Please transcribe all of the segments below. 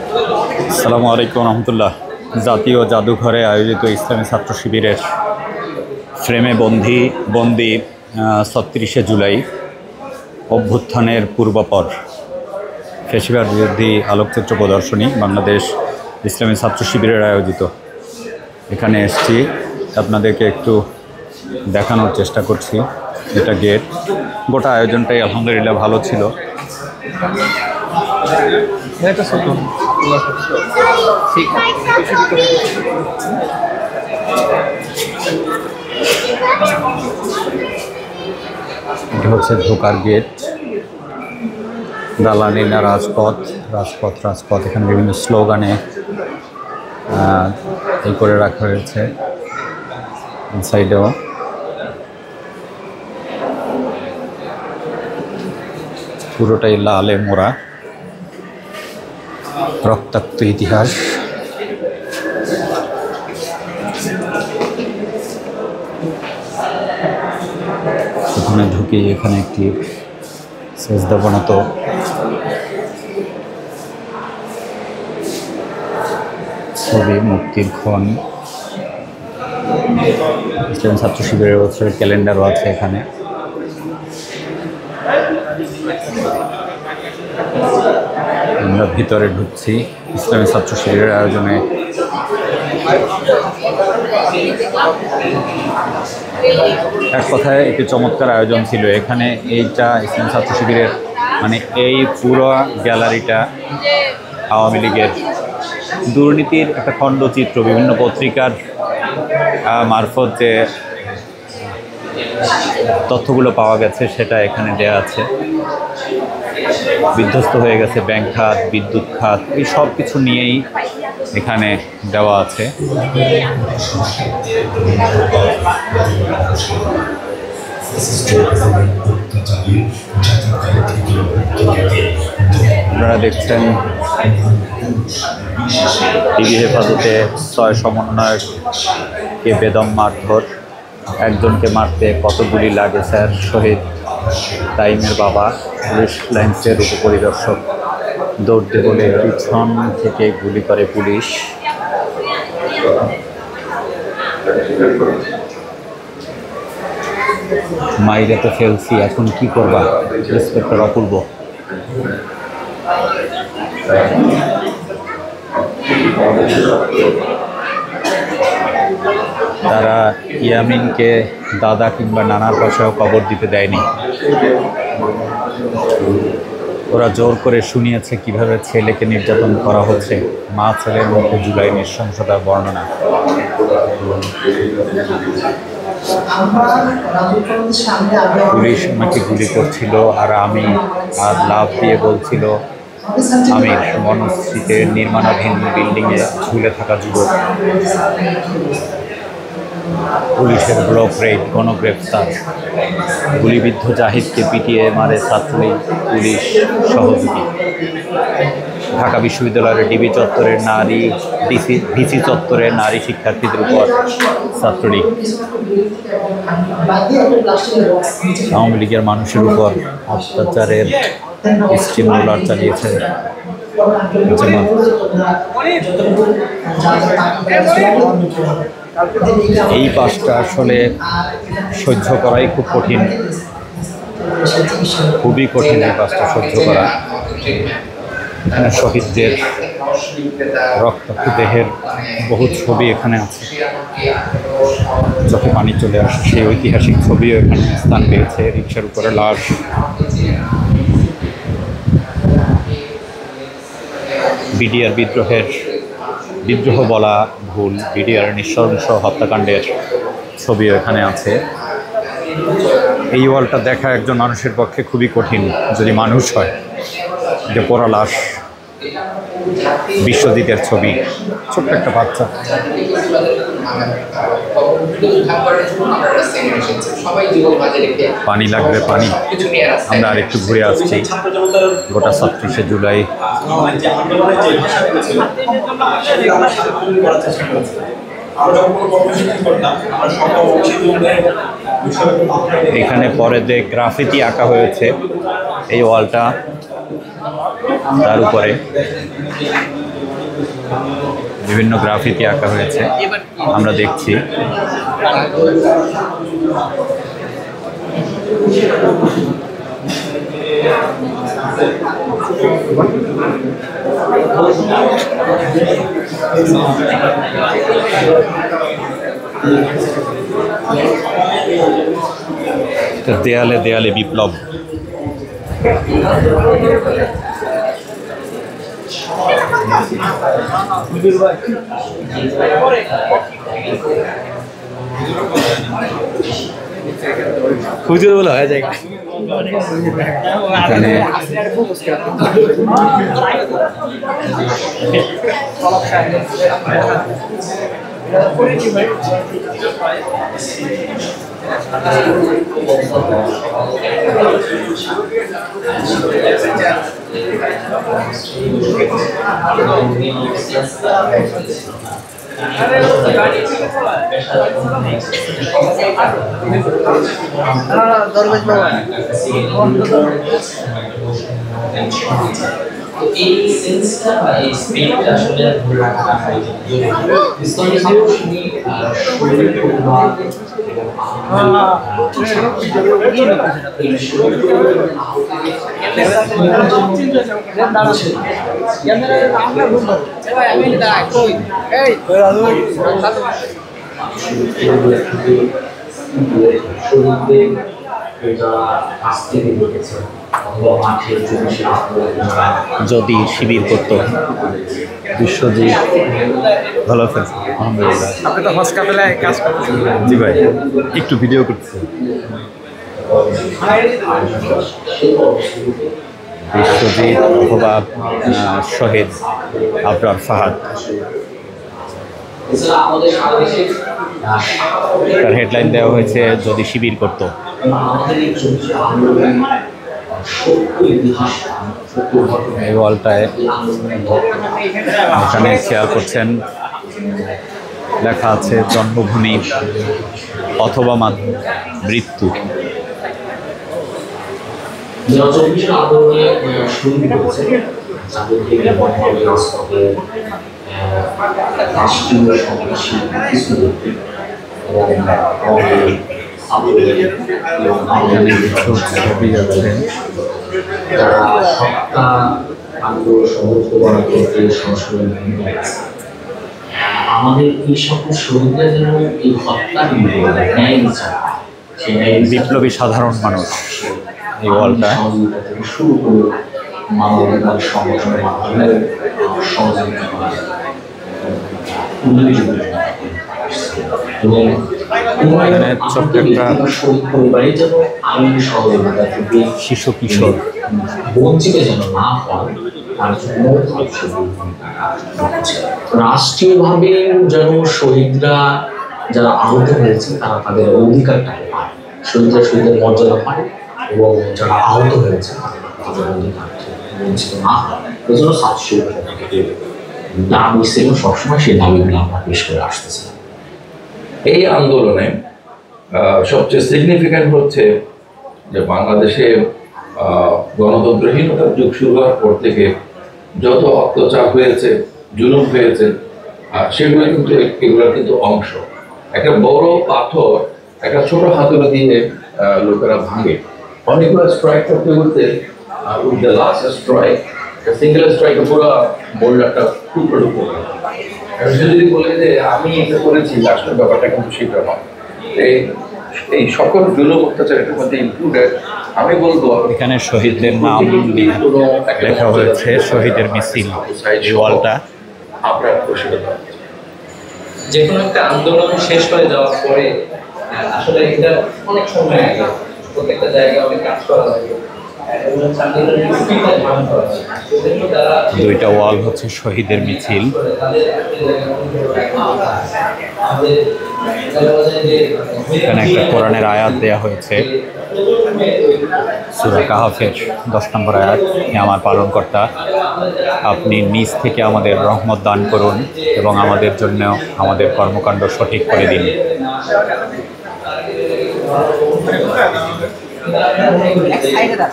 আসসালামু আলাইকুম রহমতুল্লাহ। জাতীয় জাদুঘরে আয়োজিত ইসলামী ছাত্র শিবিরের ফ্রেমে বন্দি ৩৬শে জুলাই অভ্যুত্থানের পূর্বাপর ফ্যাসিবাদ বিরোধী আলোকচিত্র প্রদর্শনী বাংলাদেশ ইসলামী ছাত্র শিবিরের আয়োজিত। এখানে এসেছি, আপনাদেরকে একটু দেখানোর চেষ্টা করছি। এটা গেট। গোটা আয়োজনটাই আলহামদুলিল্লাহ ভালো ছিল। এটা হচ্ছে ঢোকার গেট। দালালিনা রাজপথ। এখানে বিভিন্ন স্লোগানে এই করে রাখা হয়েছে। সাইডেও পুরোটাই লালে মোড়া, রক্তাক্ত ইতিহাস। এখানে ঢুকে এখানে একটি সেজদা বানাতো ছবি, মুক্তির ক্ষণ। ইসলামী ছাত্র শিবিরের বছরের ক্যালেন্ডারও আছে এখানে। আমরা ভিতরে ঢুকছি ইসলামী ছাত্র শিবিরের আয়োজনে। এক কথায় একটি চমৎকার আয়োজন ছিল এখানে। এইটা ইসলামী ছাত্র শিবিরের এই পুরো গ্যালারিটা আওয়ামী লীগের দুর্নীতির একটা খণ্ডচিত্র বিভিন্ন পত্রিকার মারফত যে তথ্যগুলো পাওয়া গেছে সেটা এখানে দেয়া আছে। বিধ্বস্ত হয়ে গেছে ব্যাংক খাত, বিদ্যুৎ খাত, এই সব কিছু নিয়েই এখানে দেওয়া আছে। আপনারা দেখছেন টিভি হেফাজতে 6 সমন্বয়ককে বেদম মারধর। একজনকে মারতে কত গুলি লাগে স্যার? শহীদ তাইমের বাবা পুলিশ লাইন্সের উপপরিদর্শক দৌড়তে বলে পিছন থেকে গুলি করে পুলিশ। মাইরে তো ফেলছি, এখন কি করবা? ইন্সপেক্টর অপূর্ব। তারা ইয়ামিনকে দাদা কিংবা নানার পাশেও কবর দিতে দেয়নি। ওরা জোর করে শুনিয়েছে কিভাবে ছেলেকে নির্যাতন করা হচ্ছে। মা ছেলের মধ্যে জুলাই নৃশংসতার বর্ণনা। পুলিশ আমাকে গুলি করছিল আর লাভ দিয়ে বলছিল আমি বনশ্রীতে নির্মাণাধীন বিল্ডিংয়ে ঝুলে থাকা যুবক। পুলিশের ব্লক রেড, গণগ্রেফতার। গুলিবিদ্ধ জাহিদকে পিটিয়ে মারে ছাত্রলীগ পুলিশ সহযোগী। ঢাকা বিশ্ববিদ্যালয়ের ডিবি চত্বরের ভিসি চত্বরের নারী শিক্ষার্থীদের উপর ছাত্রলীগ। আওয়ামী লীগের মানুষের উপর অত্যাচারের স্টিম রোলার চালিয়েছে জামাত। এই পাশটা আসলে সহ্য করাই খুব কঠিন, খুবই কঠিন এই পাশটা সহ্য করা। এখানে শহীদদের রক্তাক্ত দেহের বহু ছবি এখানে আছে। চোখে পানি চলে আসে। সেই ঐতিহাসিক ছবিও এখানে স্থান পেয়েছে। রিকশার উপরে লাশ। বিডিআর বিদ্রোহ বলা ভুল, বিডিআর নৃশংস হত্যাকাণ্ডের ছবিও এখানে আছে। এই ওয়ালটা দেখা একজন মানুষের পক্ষে খুবই কঠিন, যদি মানুষ হয়। যে পোড়া লাশ, বিশ্বজিতের ছবি, ছোট্ট একটা বাচ্চা। পানি লাগবে, পানি। আমরা আরেকটু ঘুরে আসছি। গোটা ৩৬শে জুলাই এখানে পরে যে গ্রাফিতি আঁকা হয়েছে এই ওয়ালটা তার উপরে বিভিন্ন গ্রাফিতি আঁকা হয়েছে, আমরা দেখছি। দেয়ালে দেয়ালে বিপ্লব। হুজুর বলা হয়ে যায় এখানে এই সেন্সটা বা এই স্পিডটা আসলে ধরে রাখা হয় যদি শিবির করতো বিশ্বজিৎ ভালো আছেন? আলহামদুলিল্লাহ। আপনি তো হসপিটালে কাজ করছেন? জি ভাই, একটু ভিডিও করতেছি। বিশ্বজিৎ অথবা শহীদ আবরার ফাহাদ, তার হেডলাইন দেওয়া হয়েছে যদি শিবির করতো। এই ওয়ালটায় এখানে শেয়ার করছেন, লেখা আছে জন্মভূমি অথবা মৃত্যু। এখানে কিছু ছবি আছে। আমাদের এই সকল শহীদরা যেন এই হত্যার বিপ্লবী সাধারণ মানুষ এই ওয়ালটা শুরু করে মানবাধিকার সংগঠনের মাধ্যমে সহযোগিতা করা এবং এখানে ছোট্ট একটা পরিবারের যেন আইনি সহযোগিতা থেকে শিশু কিশোর বঞ্চিত যেন না হয় তার জন্য রাষ্ট্রীয়ভাবে যেন শহীদরা যারা আহত হয়েছে তারা তাদের অধিকারটা পায়, শহীদের মর্যাদা পায় এবং যারা আহত হয়েছে তাদের অধিকার বঞ্চিত না হয়। এই জন্য ছাত্র দাবি ছিল সবসময় সেই দাবিগুলো আমরা পেশ করে আসতেছি। এই আন্দোলনে সবচেয়ে সিগনিফিক্যান্ট হচ্ছে যে বাংলাদেশে গণতন্ত্রহীনতার যুগ শুরু হওয়ার পর থেকে যত অত্যাচার হয়েছে, জুলুম হয়েছে, সেগুলো কিন্তু এগুলোর কিন্তু অংশ। একটা বড় পাথর একটা ছোট হাতুড়ি দিয়ে লোকেরা ভাঙে। অনেকগুলো স্ট্রাইক করতে করতে লাস্ট স্ট্রাইক সিঙ্গেল স্ট্রাইকে পুরো বোল্ডারটা টুকরো টুকরো যদি বলে যে আমি এটা করেছি, আসলে ব্যাপারটা কিন্তু সেটা নয়। এই সকল জুলুম অত্যাচারের মধ্যে ইনক্লুডেড আমি বলবো এখানে শহীদদের নাম লেখা হয়েছে, শহীদের মিছিল। এই ওয়ালটা আপনার খুশি যে কোনো একটা আন্দোলন শেষ হয়ে যাওয়ার পরে আসলে এটা অনেক সময় লাগে, প্রত্যেকটা জায়গায় অনেক কাজ করা লাগে। দুইটা ওয়াল হচ্ছে শহীদের মিছিল। এখানে একটা কোরআনের আয়াত দেয়া হয়েছে, সূরা কাহফের 10 নম্বর আয়াত, হে আমার পালনকর্তা, আপনি নিজ থেকে আমাদের রহমত দান করুন এবং আমাদের জন্য আমাদের কর্মকাণ্ড সঠিক করে দিন।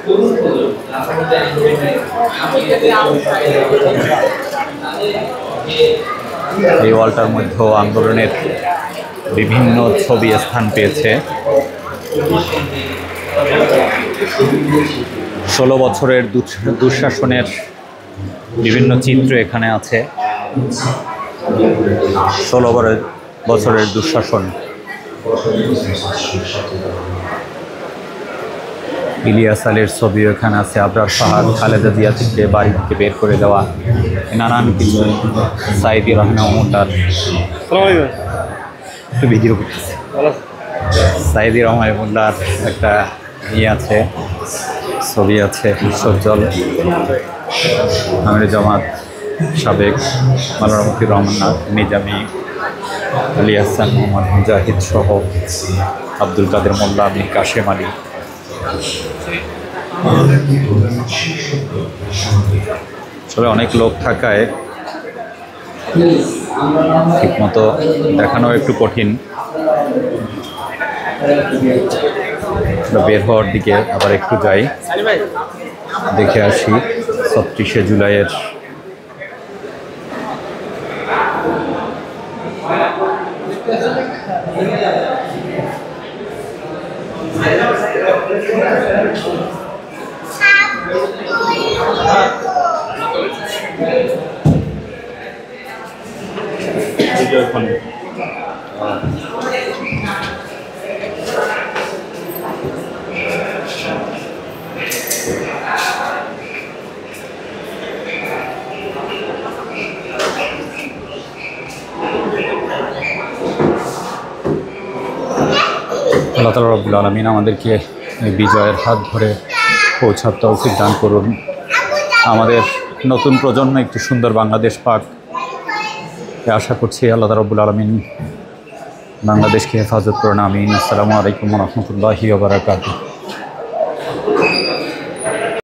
তরুণ প্রজন্ম, আমাদের আন্দোলনে এই ওয়ালটার মধ্যেও আন্দোলনের বিভিন্ন ছবি স্থান পেয়েছে। 16 বছরের দুঃশাসনের বিভিন্ন চিত্র এখানে আছে। 16 বছরের দুঃশাসন। ইলিয়াস আলীর ছবিও এখানে আছে। আবরার ফাহাদ, খালেদা জিয়া থেকে বাড়ি থেকে বের করে দেওয়া, নানান কিছু। সাইদি রহমানুল্লাহর ভিডিও করতেছে। সাইদি রহমানুল্লাহর একটা আছে, ছবি আছে, সজ্জল আমির জামাত, সাবেক মাওলানা মতিউর রহমান নিজামী, আলী হাসান, মোহাম্মদ মুজাহিদ সহ আব্দুল কাদের মোল্লা, মীর কাশেম আলী। আসলে অনেক লোক থাকায় ঠিকমতো দেখানো একটু কঠিন। বের হওয়ার দিকে আবার একটু যাই, দেখে আসি 36শে জুলাইয়ের আল্লাহ তাআলা রব্বুল আলামিন আমাদেরকে এই বিজয়ের হাত ধরে পৌঁছার তৌফিক দান করুন। আমাদের নতুন প্রজন্ম একটি সুন্দর বাংলাদেশ পাক, আশা করছি আল্লাহ তাআলা রব্বুল আলামিন বাংলাদেশকে হেফাজত করুন। আমিন। আসসালামু আলাইকুম ওয়া রাহমাতুল্লাহি ওয়া বারাকাতুহু।